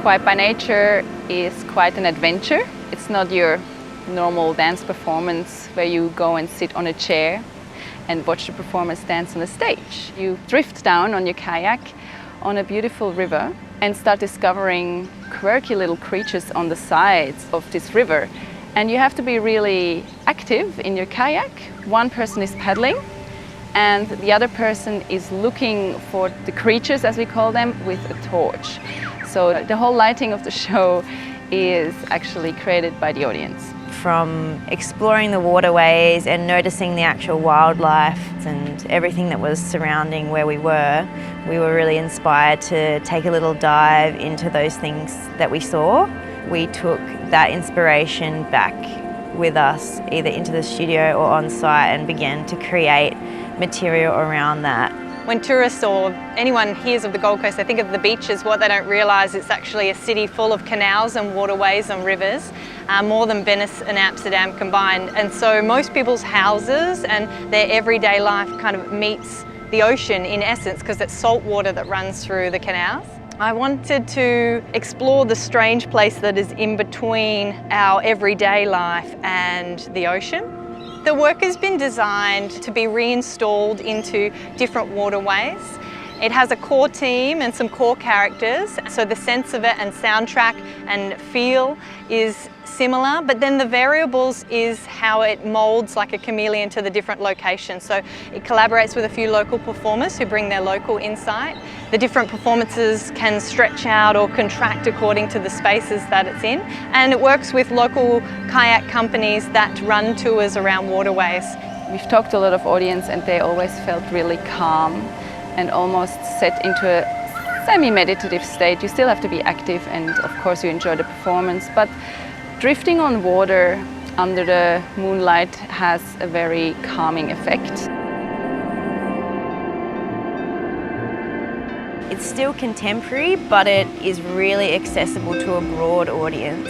Quiet by Nature is quite an adventure. It's not your normal dance performance where you go and sit on a chair and watch the performers dance on the stage. You drift down on your kayak on a beautiful river and start discovering quirky little creatures on the sides of this river. And you have to be really active in your kayak. One person is paddling and the other person is looking for the creatures, as we call them, with a torch. So the whole lighting of the show is actually created by the audience. From exploring the waterways and noticing the actual wildlife and everything that was surrounding where we were really inspired to take a little dive into those things that we saw. We took that inspiration back with us, either into the studio or on site, and began to create material around that. When tourists or anyone hears of the Gold Coast, they think of the beaches. What they don't realise, it's actually a city full of canals and waterways and rivers, more than Venice and Amsterdam combined. And so most people's houses and their everyday life kind of meets the ocean in essence, because it's salt water that runs through the canals. I wanted to explore the strange place that is in between our everyday life and the ocean. The work has been designed to be reinstalled into different waterways. It has a core team and some core characters, so the sense of it and soundtrack and feel is similar, but then the variables is how it molds like a chameleon to the different locations. So it collaborates with a few local performers who bring their local insight. The different performances can stretch out or contract according to the spaces that it's in, and it works with local kayak companies that run tours around waterways. We've talked to a lot of audience and they always felt really calm and almost set into a semi-meditative state. You still have to be active and of course you enjoy the performance, but drifting on water under the moonlight has a very calming effect. It's still contemporary, but it is really accessible to a broad audience.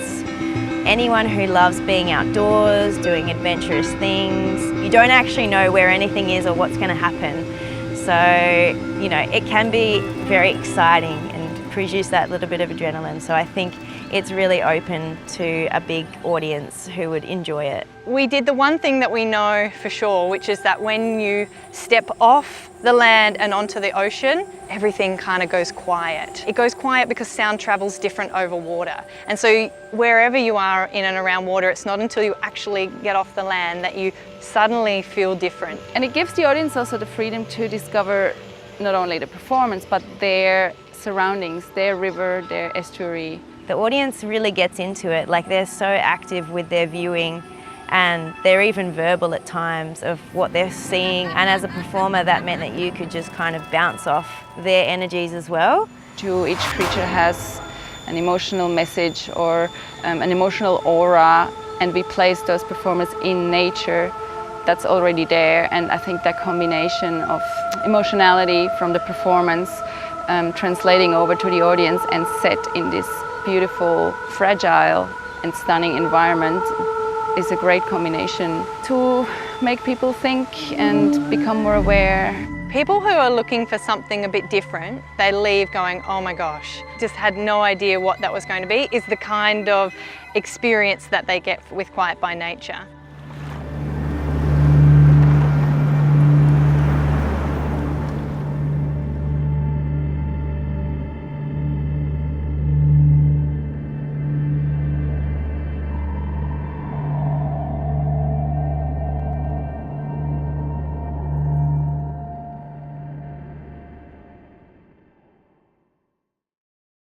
Anyone who loves being outdoors, doing adventurous things, you don't actually know where anything is or what's going to happen. So, you know, it can be very exciting and produce that little bit of adrenaline. So I think it's really open to a big audience who would enjoy it. We did the one thing that we know for sure, which is that when you step off the land and onto the ocean, everything kind of goes quiet. It goes quiet because sound travels different over water. And so wherever you are in and around water, it's not until you actually get off the land that you suddenly feel different. And it gives the audience also the freedom to discover not only the performance, but their surroundings, their river, their estuary. The audience really gets into it, like they're so active with their viewing and they're even verbal at times of what they're seeing, and as a performer that meant that you could just kind of bounce off their energies as well. Each creature has an emotional message or an emotional aura, and we place those performers in nature that's already there, and I think that combination of emotionality from the performance translating over to the audience and set in this beautiful, fragile and stunning environment is a great combination to make people think and become more aware. People who are looking for something a bit different, they leave going, oh my gosh, just had no idea what that was going to be, is the kind of experience that they get with Quiet by Nature.